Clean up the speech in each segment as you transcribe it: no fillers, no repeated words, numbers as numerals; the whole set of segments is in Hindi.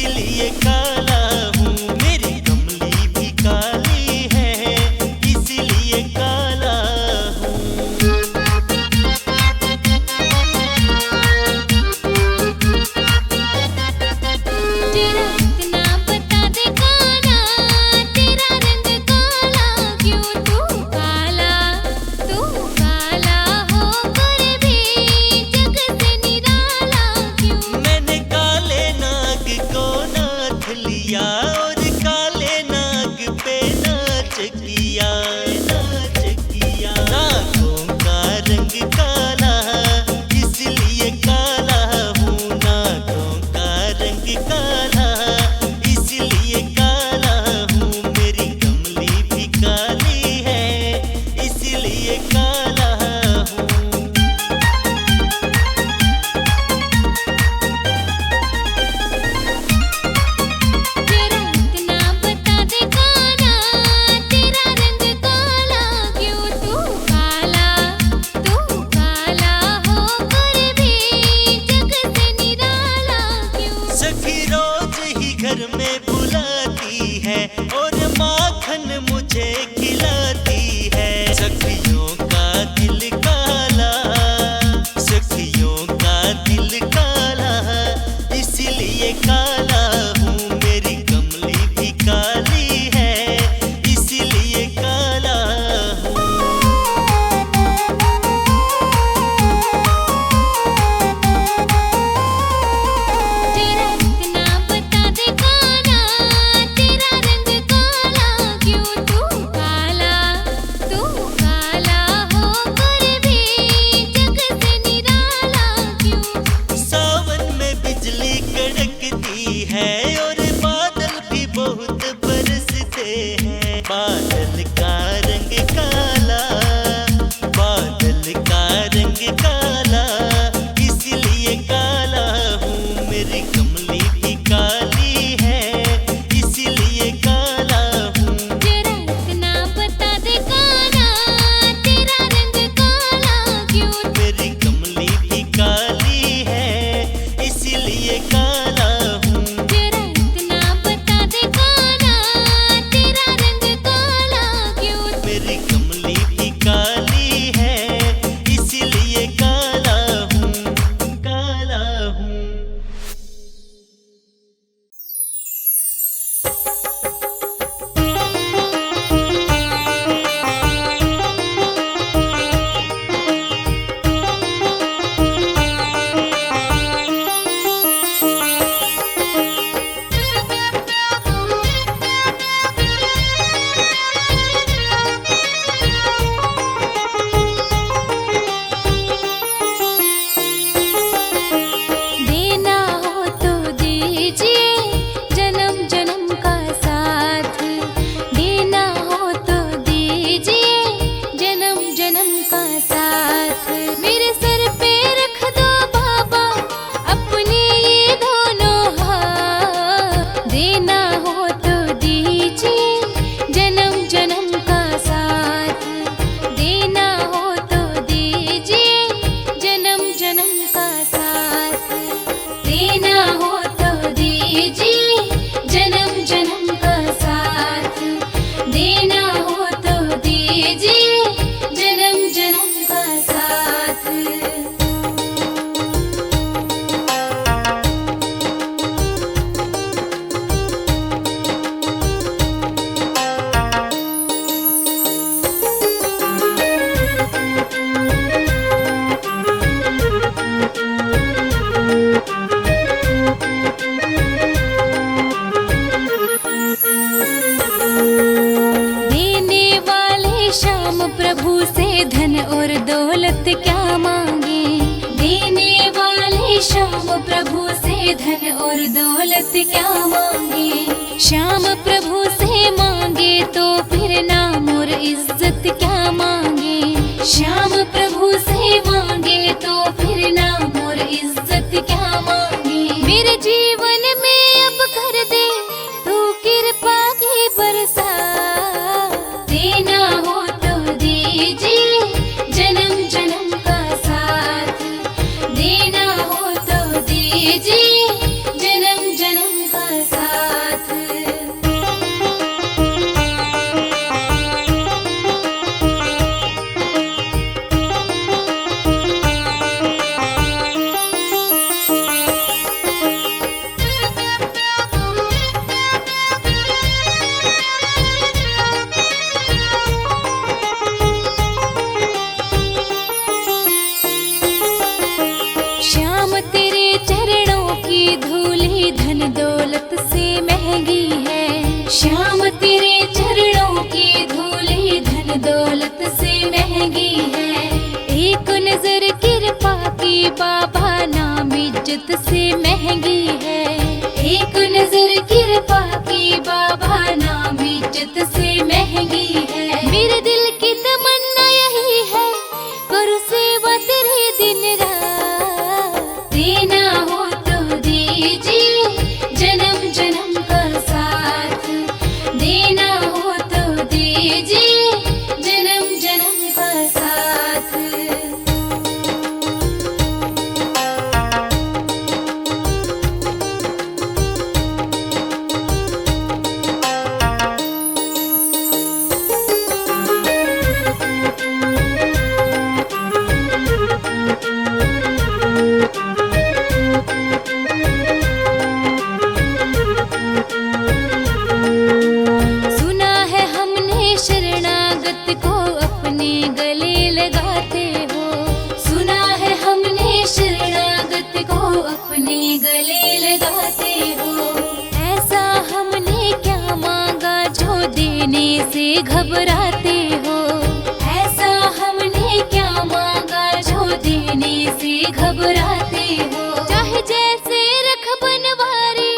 इसलिए काला हूँ, मेरी कमली भी काली है, इसलिए काला हूँ। तेरा इतना बता दे काला, तेरा रंग काला क्यों? तू काला होकर भी जग से निराला क्यों? मैंने काले नाग को नाथ लिया और काले नाग पे नाच किया, नाच किया। नागों का रंग काला इसलिए काला हूँ, नागों का रंग काला इसलिए काला हूँ, मेरी कमली भी काली है, इसलिए काला हूँ। तेरा इतना बता दे काला, तेरा रंग काला क्यों? तू काला होकर भी जग से निराला क्यों? सखी रोज ही घर में बुलाती है और माखन मुझे खिलाती है। सखियों का दिल काला, सखियों का दिल काला इसलिए काला हूँ, मेरी कमली भी काली है, इसलिए काला हूँ। तेरा इतना बता दे काला, तेरा रंग काला क्यों? तू काला होकर भी जग से निराला क्यों? सावन में बिजली कड़कती है और बादल भी बहुत बरसते हैं। बादल का रंग काला, बादल का रंग काला इसलिए काला हूँ, मेरी कमली भी काली है, इसलिए काला हूँ। तेरा इतना बता दे काला, तेरा रंग काला क्यों? मेरी कमली भी काली है, इसलिए काला हूँ। तेरा इतना बता दे काला, तेरा रंग काला क्यों? मेरी कमली भी काली है, इसलिए काला हूँ, काला हूँ। देना हो तो दीजिए जन्म जन्म का साथ, देना हो तो दीजिए जन्म जन्म का साथ। मेरे सर पे रख दो बाबा अपने ये दोनों हाथ, देना हो तो दीजिए जन्म जन्म का साथ, देना हो तो दीजिए जन्म जन्म का साथ, देना हो तो दीजिए जन्म जन्म का साथ, देना हो तो दीजिए जन्म जन्म का साथ। देने वाले श्याम प्रभु से धन और दौलत क्या मांगे, देने वाले श्याम प्रभु से धन और दौलत क्या मांगे? श्याम प्रभु से मांगे तो फिर नाम और इज्जत क्या मांगे? श्याम प्रभु से मांगे तो फिर नाम और इज्जत क्या मांगे? मेरे जीवन में अब कर दे तू कृपा की बरसा, देना हो तो दीजिए जन्म जन्म का साथ, देना हो तो दीजिए जन्म जन्म का धन दौलत से महंगी है। श्याम तेरे चरणों की धूली धन दौलत से महंगी है। एक नजर कृपा की बाबा नाम इज्जत से महंगी है। एक नजर कृपा की बाबा नाम इज्जत से महंगी है। मेरे दिल की तमन्ना यही है, करूं सेवा तेरे दिन रात। देना हो तो दीजिए जन्म जन्म का साथ। देना हो तो दीजिए जन्म जन्म का साथ। सुना है हमने शरणागत को अपने गले लगाते हो। सुना है हमने शरणागत को अपने गले लगाते हो। ऐसा हमने क्या मांगा जो देने से घबराते हो। ऐसा हमने क्या मांगा जो देने से घबराते हो। चाहे जैसे रख बनवारी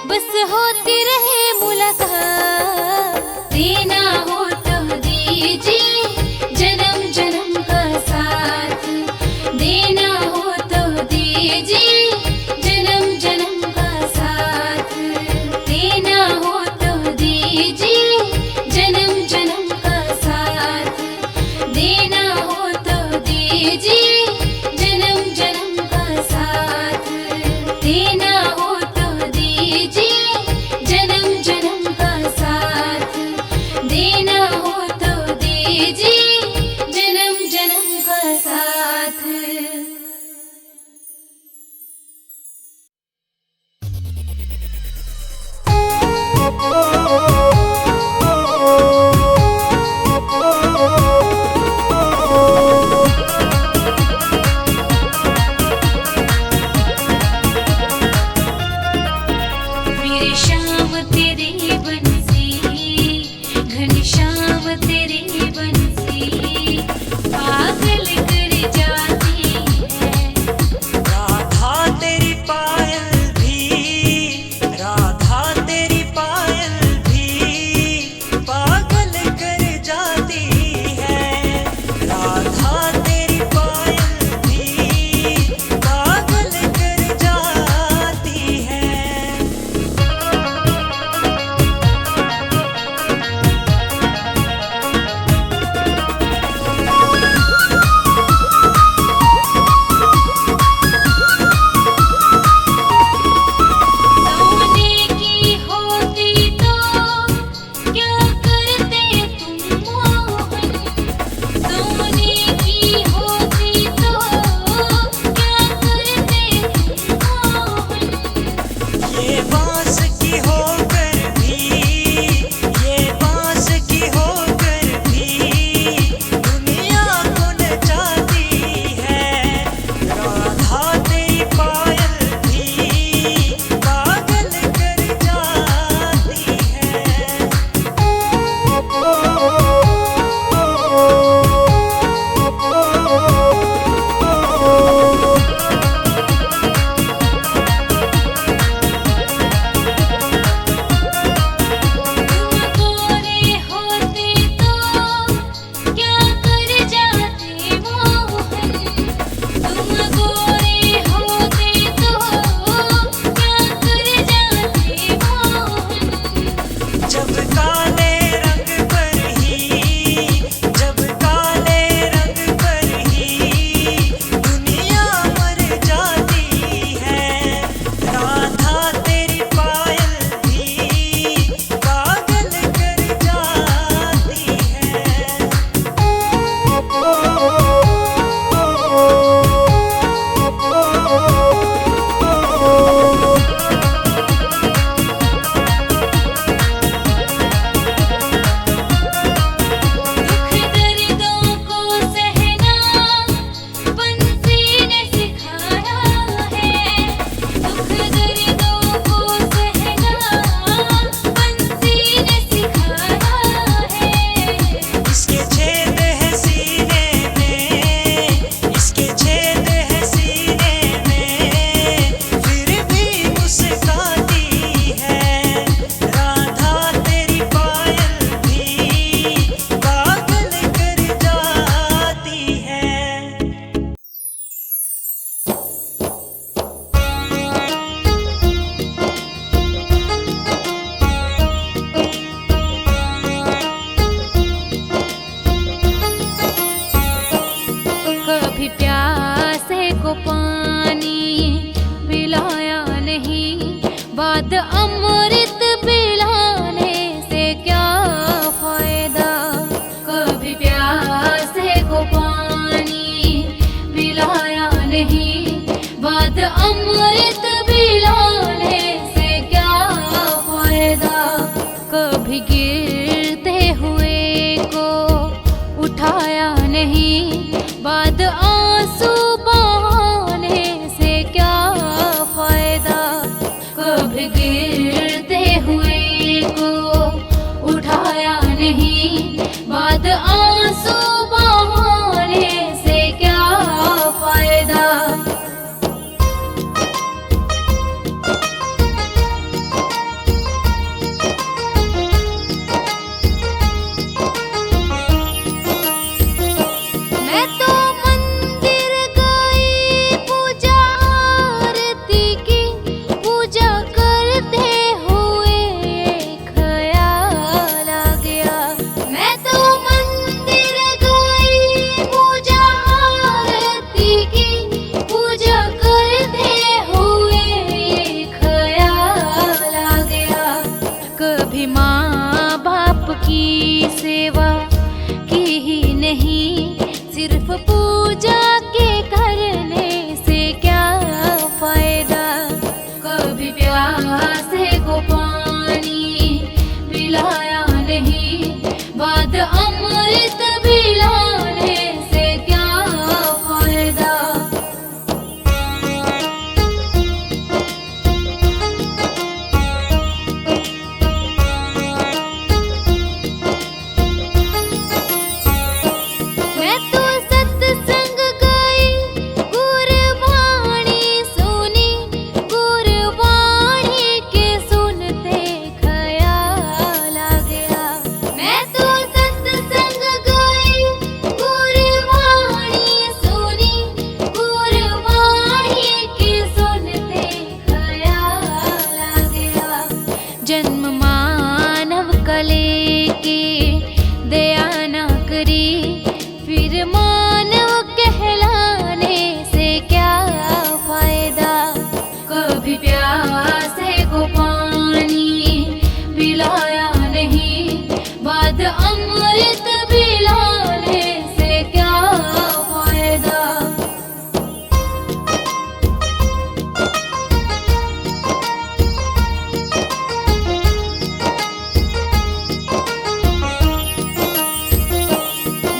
बस होती रहे मुलाकात। देना हो तो दीजिए जन्म जन्म का साथ। देना हो तो दीजिए जन्म जन्म का साथ। देना हो तो दीजिए जन्म जन्म का साथ। देना हो तो दीजिए जन्म जन्म का साथ। देना हो तो दीजिए जन्म जन्म का साथ। देना हो तो दीजिए जन्म जन्म का साथ। मेरे श्याम तेरी बंसी घनश्याम तेरी बंसी पागल कर जाती है। राधा तेरी पायल भी, राधा तेरी पायल भी पागल कर जाती है। राधा तेरी पायल भी पागल कर जाती है। बाद अमृत पिलाने से क्या फायदा। कभी प्यासे को पानी पिलाया नहीं, बाद अमृत पिलाने से क्या फायदा। कभी गिरते हुए को उठाया नहीं, बाद आंसू बहाने से क्या फायदा। कभी गिरते हुए को उठाया नहीं, बाद आंसू बहाने से क्या फायदा। मैं तो मंदिर गई पूजा आरती की, पूजा करते हुए ख्याल आ गया। मैं तो मंदिर गई पूजा आरती की, पूजा करते हुए ख्याल आ गया। कभी माँ बाप की सेवा की ही नहीं, सिर्फ पूजा के करने से क्या फायदा। कभी प्यासे को पानी पिलाया नहीं, बाद अमृत पिलाने से क्या फायदा। मैं तो सत्संग गई, गुरबाणी सुनी, गुरबाणी के सुनते ख्याल आ गया। मैं तो सत्संग गई, गुरबाणी सुनी, गुरबाणी के सुनते ख्याल आ गया। जन्म मानव का लेके दया ना करी, फिर मानव कहलाने से क्या फायदा। कभी प्यासे को पानी पिलाया नहीं, बाद अमृत पिलाने से क्या फायदा।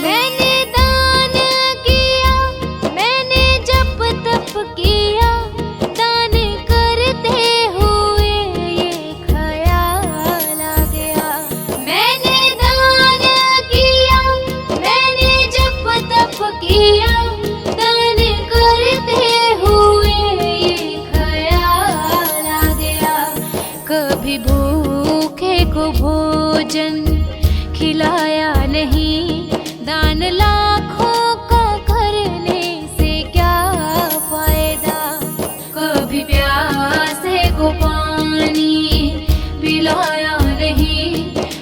मैंने दान किया, मैंने जप तप किया, दान करते हुए ये ख्याल आ गया। मैंने दान किया, मैंने जप तप किया, दान करते हुए ये ख्याल आ गया। कभी भूखे को भोजन खिलाया नहीं, दान लाखों का करने से क्या फायदा। कभी प्यासे को पानी पिलाया नहीं,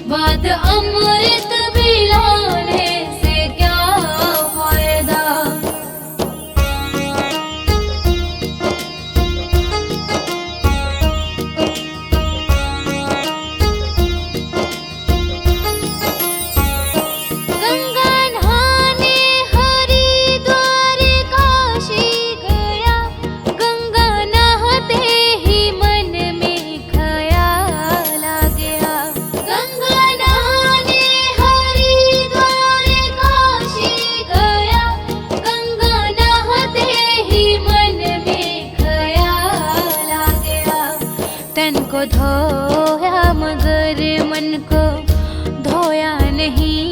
बाद अमृत पिलाने से क्या फायदा। गंगा नहाने हरिद्वार काशी गया, गंगा नहाते ही मन में ख्याल आ गया। गंगा नहाने हरिद्वार काशी गया, गंगा नहाते ही मन में ख्याल आ गया। तन को धोया मगर मन को धोया नहीं,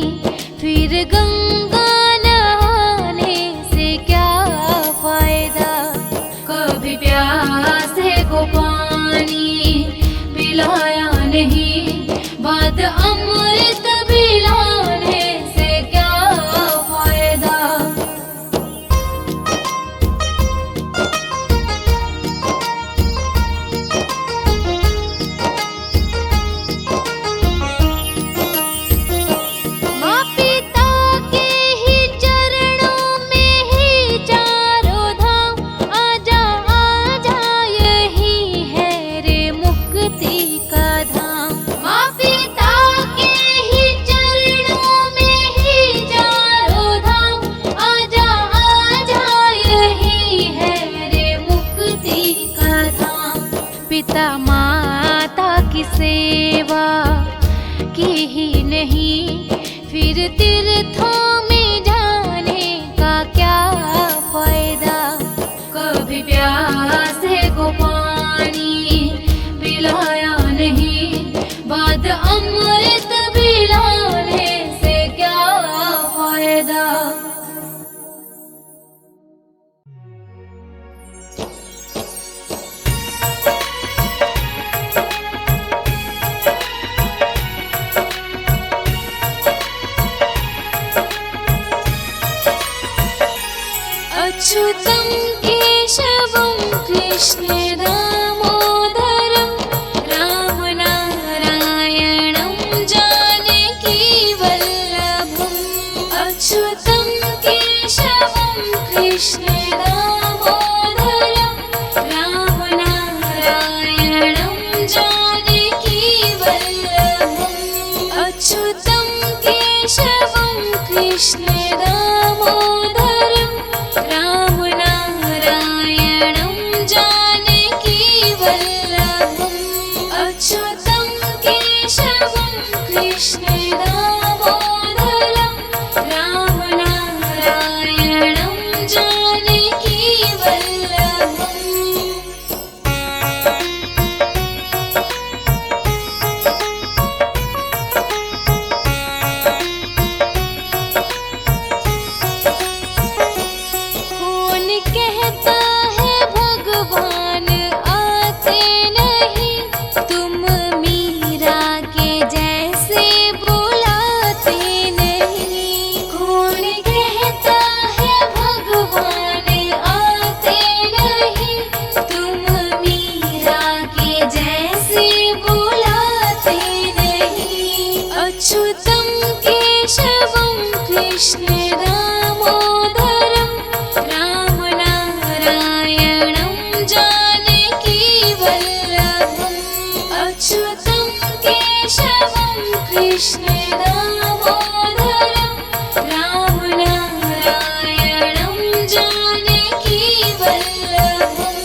फिर गंगा नहाने से क्या फायदा। कभी प्यासे को पानी पिलाया नहीं, बाद अमृत पिलाने से क्या फायदा। माँ पिता के सेवा की ही नहीं, फिर तीर्थों में जाने का क्या फायदा। कभी प्यासे को पानी पिलाया नहीं, बाद अमृत पिलाने से क्या फायदा। अच्युतं केशवं कृष्ण दामोदरं रामनारायणं जानकी वल्लभम्। अच्युतं केशवं कृष्ण दामोदरं रामनारायणं जानकी वल्लभम्। अच्युतं केशवं कृष्ण दामोदरं रामनारायणं जानकी वल्लभम्। अच्युतं केशवं कृष्ण दामोदरं रामनारायणं जानकी वल्लभम्। कौन कहता है भगवान आते नहीं, तुम मीरा के जैसे बुलाते नहीं। कौन कहता है भगवान आते नहीं, तुम मीरा के जैसे बुलाते नहीं। अच्युतं केशवं कृष्ण दामोदरं रामनारायणं जानकी वल्लभम्। अच्युतं केशवं कृष्ण दामोदरं रामनारायणं जानकी वल्लभम्।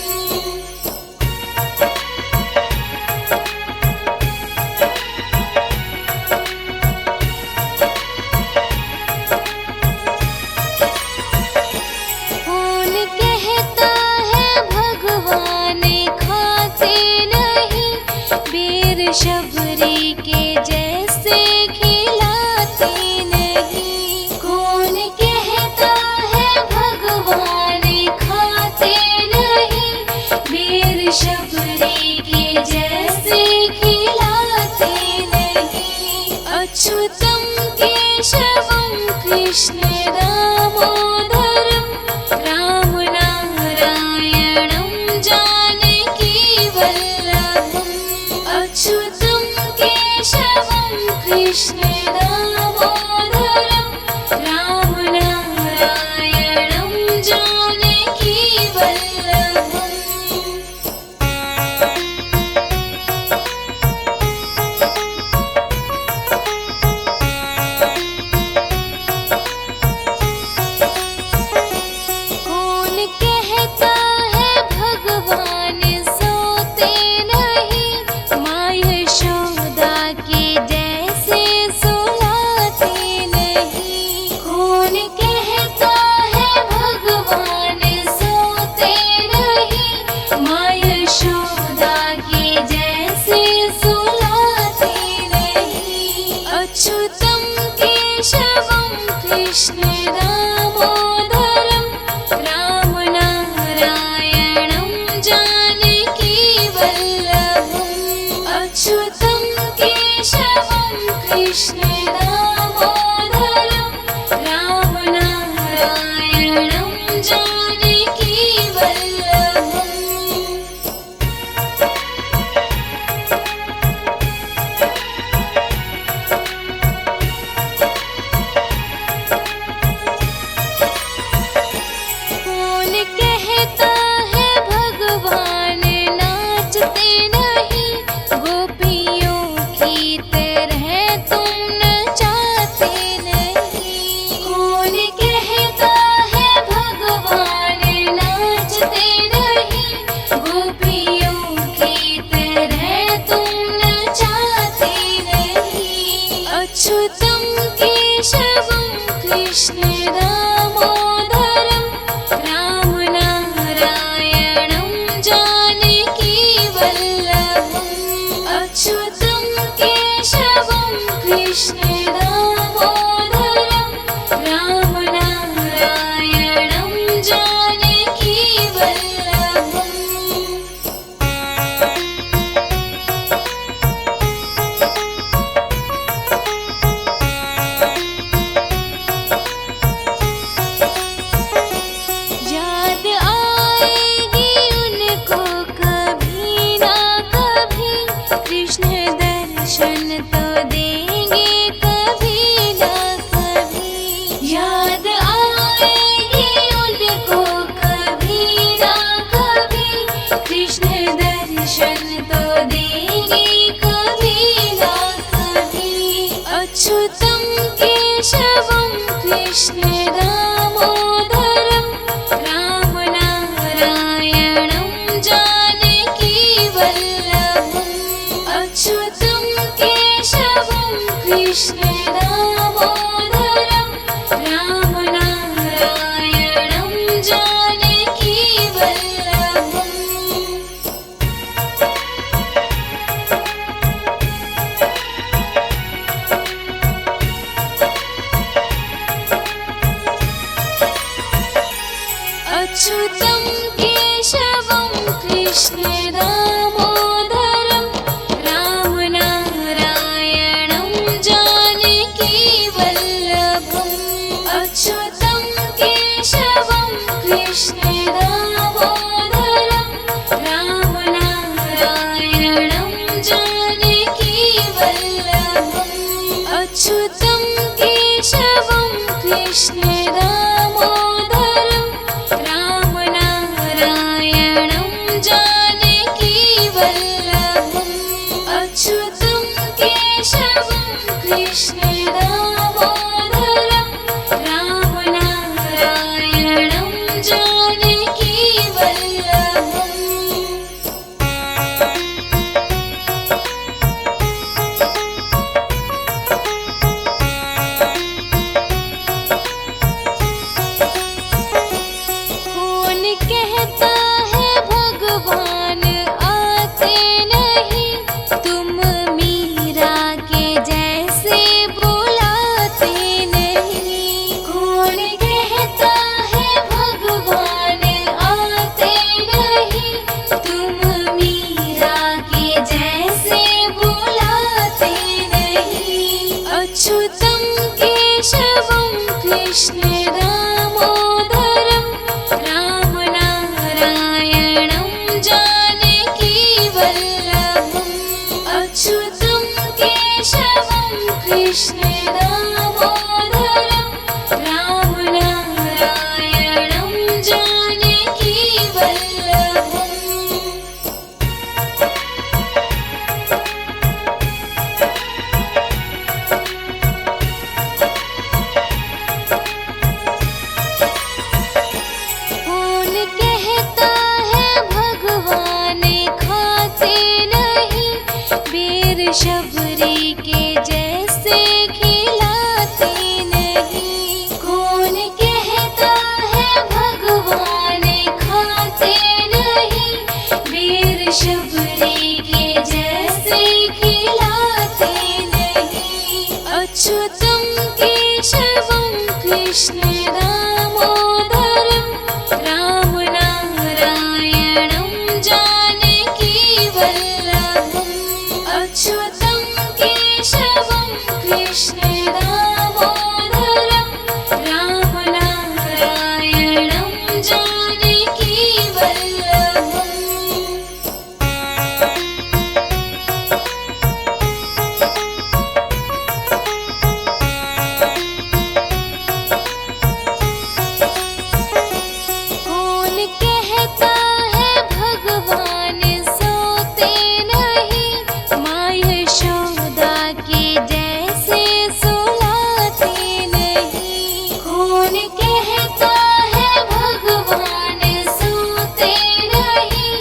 कौन कहता है भगवान खाते नहीं, बेर शबरी के जैसे खिलाते नहीं। कौन कहता है भगवान खाते नहीं, बेर शबरी के जैसे खिलाते नहीं। अच्युतं केशवं कृष्ण दामोदरं रामनारायणं जानकी वल्लभम्। अच्युतं केशवं कृष्ण दामोदरं रामनारायणं जानकी वल्लभम्। कौन कहता है भगवान सोते नहीं, माँ यशोदा के जैसे सुलाते नहीं। कौन कहता है भगवान सोते नहीं, माँ यशोदा के जैसे सुलाते नहीं। अच्युतं केशवं कृष्ण दामोदरं रामनारायणं जानकी वल्लभम्। अच्युतं केशवं कृष्ण दामोदरं रामनारायणं जानकी वल्लभम्। कौन कहता है भगवान नाचते नहीं, गोपियों की तरह तुम नचाते अच्युतं केशवं कृष्ण दामोदरं रामनारायणं जानकी वल्लभम् याद आएगी उनको कभी ना कभी कृष्ण दर्शन तो देंगे कभी ना कभी याद आएगी उनको कभी ना कभी कृष्ण दर्शन तो देंगे कभी ना कभी अच्युतं केशवं कृष्ण दामोदरं रामनारायणं जानकी वल्लभम् अच्युतं केशवं कृष्ण दामोदरं रामनारायणं जानकी वल्लभम् अच्युतं केशवं कृष्ण दामोदरं रामनारायणं जानकी वल्लभम् अच्युतं केशवं कृष्ण दामोदरं रामनारायणं जानकी वल्लभम् अच्युतं केशवं कृष्ण दामोदरं रामनारायणं जानकी वल्लभम् अच्युतं केशवं कृष्ण दामोदरं रामनारायणं जानकी वल्लभम् कौन कहता है भगवान आते नहीं तुम मीरा के जैसे बुलाते नहीं कौन कहता है भगवान आते नहीं तुम मीरा के जैसे बुलाते नहीं अच्युतं केशवं कृष्ण दामोदरं रामनारायणं जानकी वल्लभम् अच्युतं केशवं कृष्ण दामोदरं रामनारायणं जानकी वल्लभम् कौन कहता है भगवान खाते नहीं बेर शबरी के जैसे खिलाते नहीं कौन कहता है भगवान खाते नहीं बेर शबरी के जैसे खिलाते नहीं अच्युतं केशवं कृष्ण दामोदरं रामनारायणं जानकी वल्लभम् अच्युतं केशवं कृष्ण दामोदरं रामनारायणं जानकी वल्लभम् कौन कहता है भगवान सोते नहीं माँ यशोदा के जैसे सुलाते नहीं कौन कहता है भगवान सोते नहीं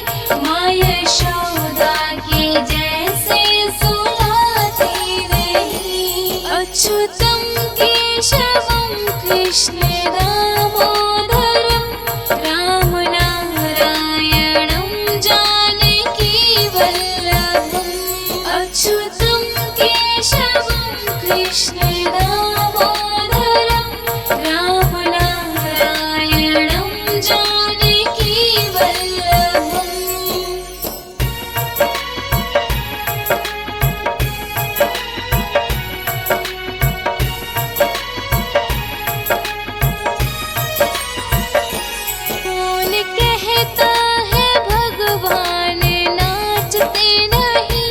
माँ यशोदा के जैसे सुलाते नहीं अच्युतं केशवं कृष्ण दामोदरं रामनारायणं जानकी वल्लभम् अच्युतं केशवं कृष्ण दामोदरं रामनारायणं जानकी वल्लभम् कौन कहता है भगवान नाचते नहीं,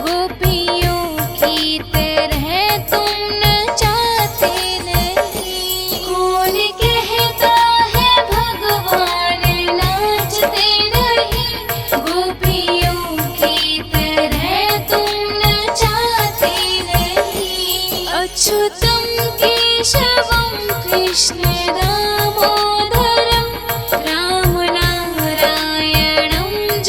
गोपियों की तरह तुम नचाते नहीं। कौन कहता है भगवान नाचते नहीं, गोपियों की तरह तुम नचाते नहीं। अच्युतं केशवं कृष्ण दामोदरं रामनारायणं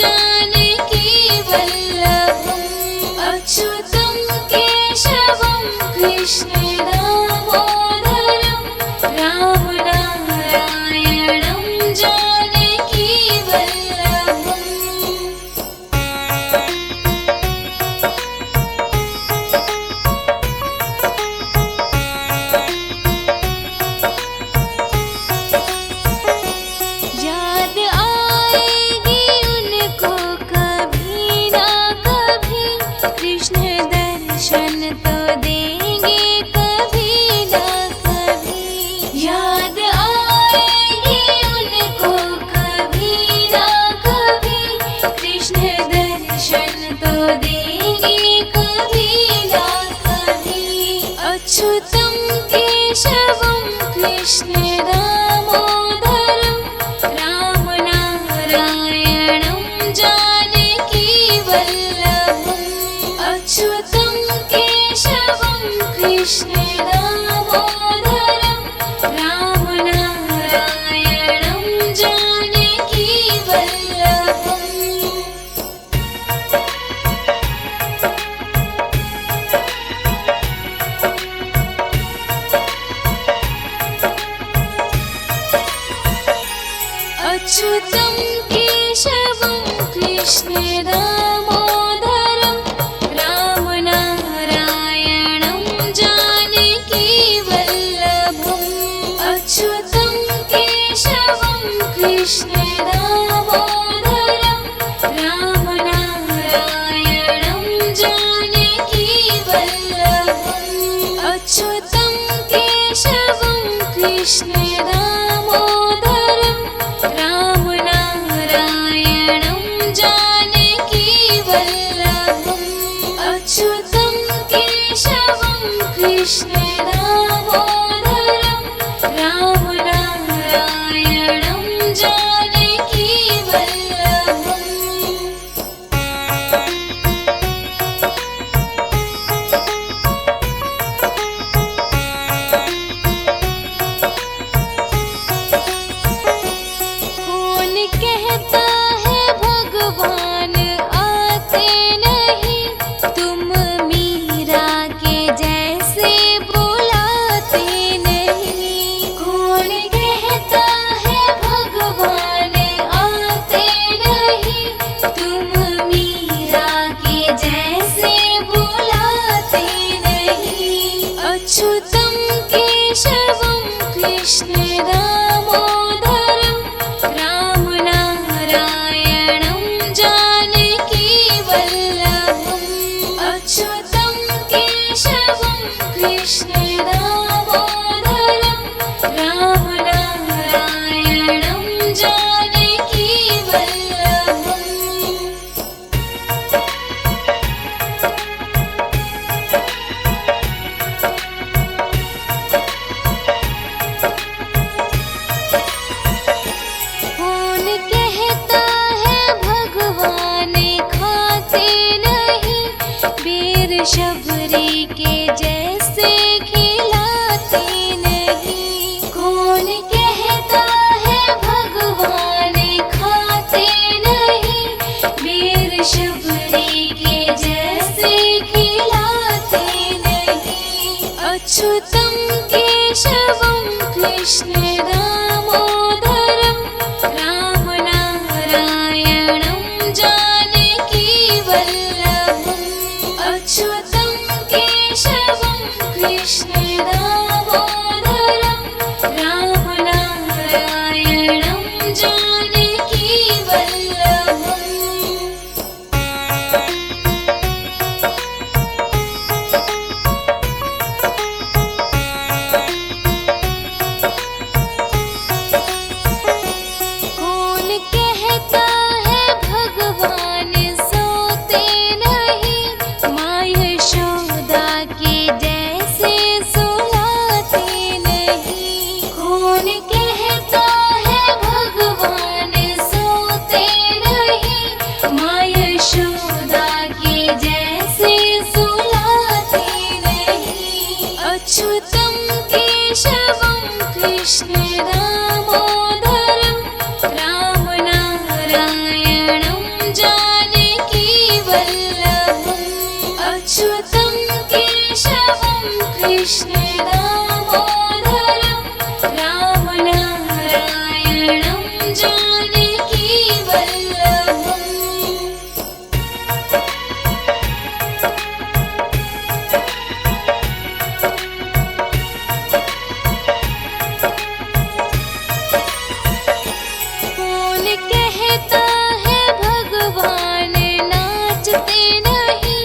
जानकी वल्लभम् अच्युतं केशवं कृष्ण दामोदरं रामनारायणं जानकी वल्लभम् याद आएगी उनको कभी ना कभी, कृष्ण दर्शन तो देंगे कभी ना कभी। याद आएगी उनको कभी ना कभी, कृष्ण दर्शन तो देंगे कभी ना कभी। अच्युतं केशवं कृष्ण दामोदरं रामनारायणं जानकी वल्लभम् अच्युतं केशवं कृष्ण दामोदरं रामनारायणं जानकी वल्लभम् अच्युतं केशवं कृष्ण दामोदरं रामनारायणं जानकी वल्लभम् अच्युतं केशवं कृष्ण दामोदरं रामनारायणं जानकी वल्लभम् अच्युतं केशवं कृष्ण दामोदरं रामनारायणं जानकी वल्लभम् अच्युतं केशवं कृष्ण दामोदरं रामनारायणं जानकी वल्लभम् कौन कहता है भगवान आते नहीं, तुम मीरा के जैसे बुलाते नहीं। कौन कहता है भगवान आते नहीं, तुम मीरा के जैसे बुलाते नहीं। अच्युतं केशवं कृष्ण दामोदरं रामनारायणं जानकी वल्लभम् अच्युतं केशवं कृष्ण दामोदरं रामनारायणं जानकी वल्लभम् कौन कहता है भगवान खाते नहीं, बेर शबरी के जैसे खिलाते नहीं। कौन कहता है भगवान खाते नहीं, बेर शबरी के जैसे खिलाते नहीं। अच्युतं केशवं कृष्ण दामोदरं रामनारायणं जानकी वल्लभम् अच्युतं केशवं कृष्ण दामोदरं रामनारायणं जानकी वल्लभम्। कौन कहता है भगवान सोते नहीं, माँ यशोदा के जैसे सुलाते नहीं। कौन कहता है भगवान सोते नहीं, माँ यशोदा के जैसे सुलाते नहीं। अच्युतं केशवं कृष्ण दामोदरं रामनारायणं जानकी वल्लभम्। अच्युतं केशवं कृष्ण दामोदरं रामनारायणं जानकी वल्लभम्। कौन कहता है भगवान नाचते नहीं,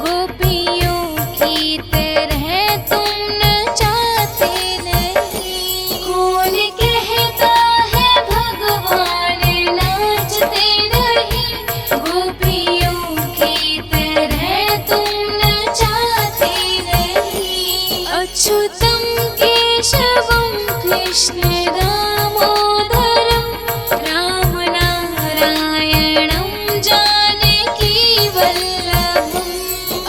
गोपियों की तरह तुम नचाते नहीं। कौन कहता है भगवान नाचते नहीं, गोपियों की तरह तुम नचाते नहीं। अच्युतं केशवं कृष्ण दामोदरं रामनारायणं जानकी वल्लभम्।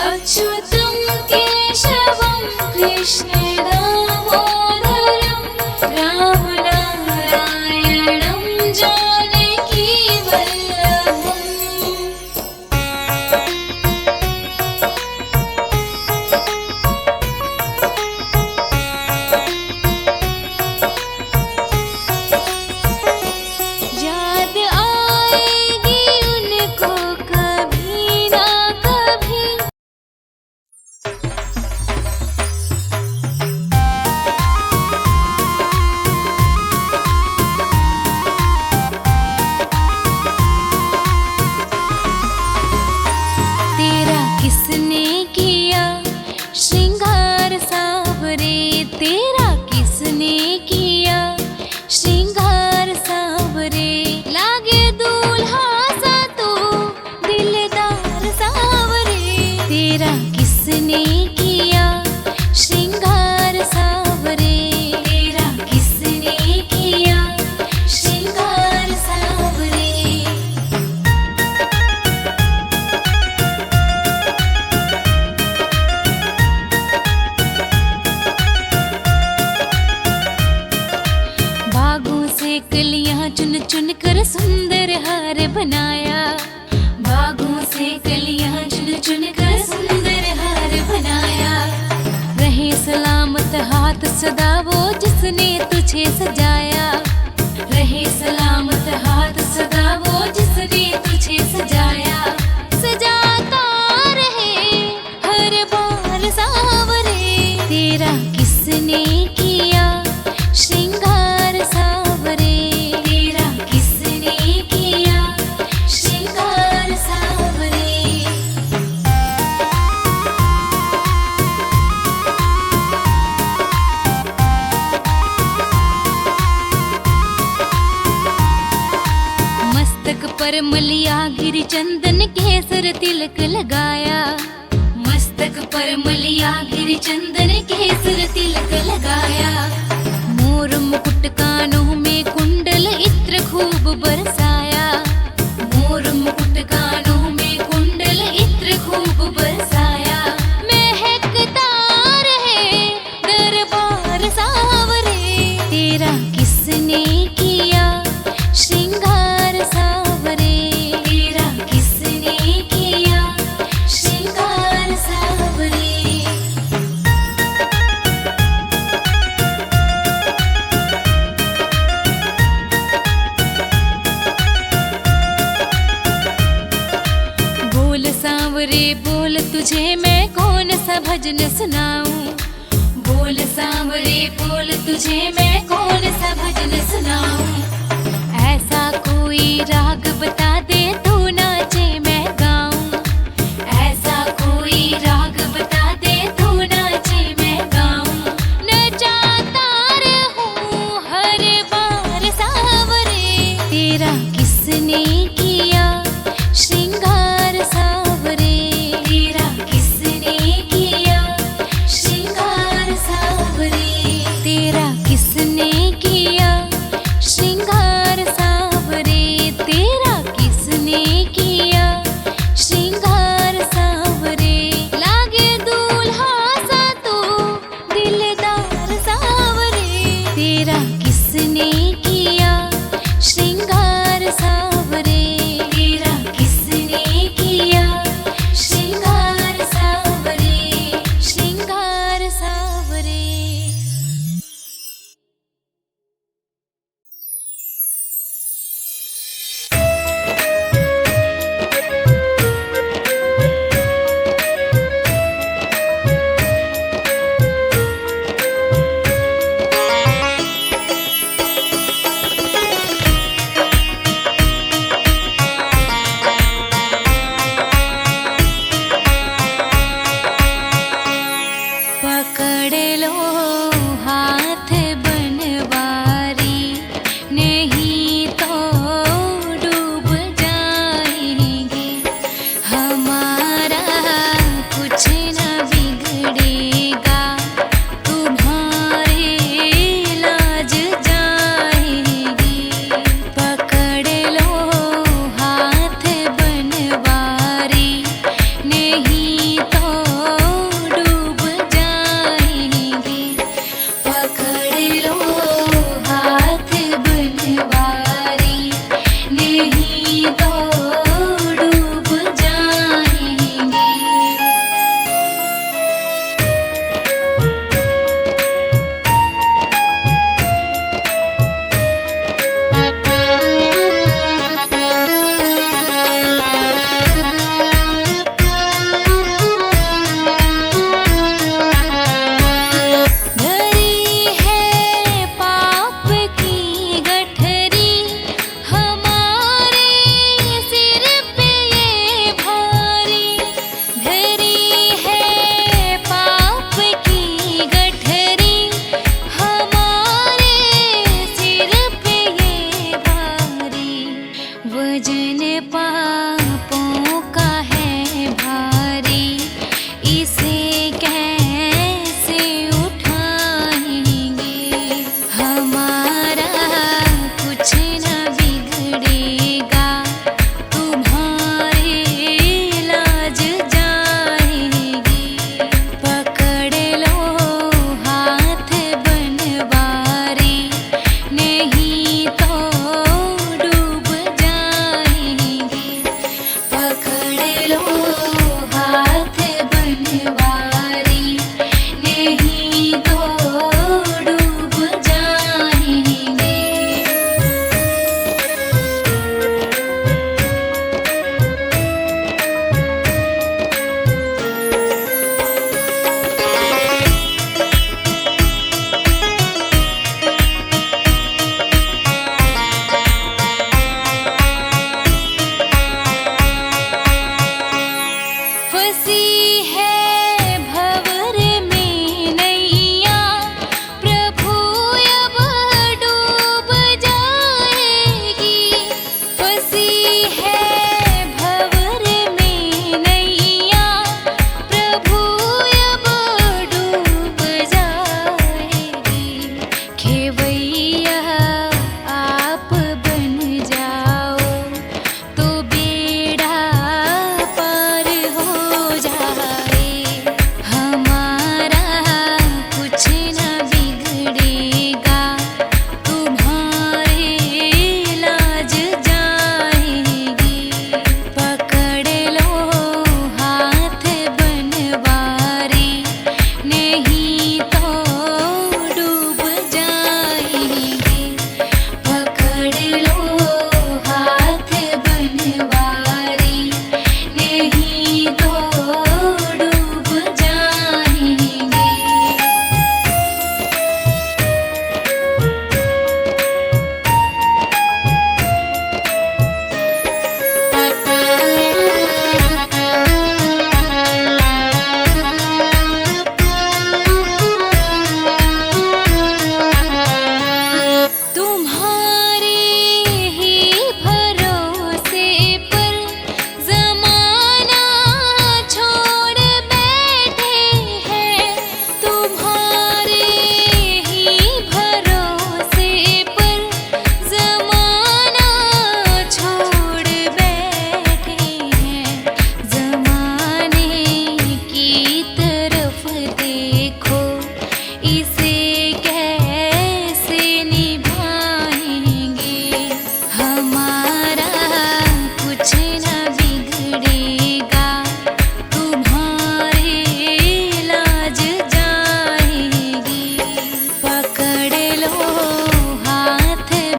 अच्युतं केशवं कृष्ण दामोदरं रामनारायणं जानकी वल्लभम्। याद आएगी उनको कभी ना कभी। तेरा किसने किया श्रृंगार सावरे, तेरा किसने किया श्रृंगार सावरे। लागे दूल्हा सा तू दिलदार सावरे, तेरा किसने किया श्रृंगार सावरे। तेरा किसने किया श्रृंगार सावरे। बागों से कलियां चुन चुन कर सुंदर हार बनाया, बागों से कलियां चुन चुन कर सुंदर हार बनाया। रहे सलामत हाथ सदा वो जिसने तुझे सजाया, रहे सलामत हाथ सदा वो जिसने तुझे सजाया। सजाता रहे हर बार सावरे, तेरा किसने किया श्रृंगार सावरे। तेरा किसने किया श्रृंगार सावरे। मस्तक पर मलिया गिर चंदन केसर तिलक लगाया, मस्तक पर मलिया गिर चंदन केसर तिलक लगाया। मोर मुकुट कानों में कुंडल इत्र खूब बरसाया, मोर मुकुट कानों में कुंडल इत्र खूब बरसाया। महकता रहे दरबार सावरे, तेरा किसने किया श्रृंगार सावरे। तेरा किसने किया श्रृंगार सावरे। तुझे मैं कौन सा भजन सुनाऊं। बोल सांवरे बोल, तुझे मैं कौन सा भजन सुनाऊं। ऐसा कोई राग बता दे तो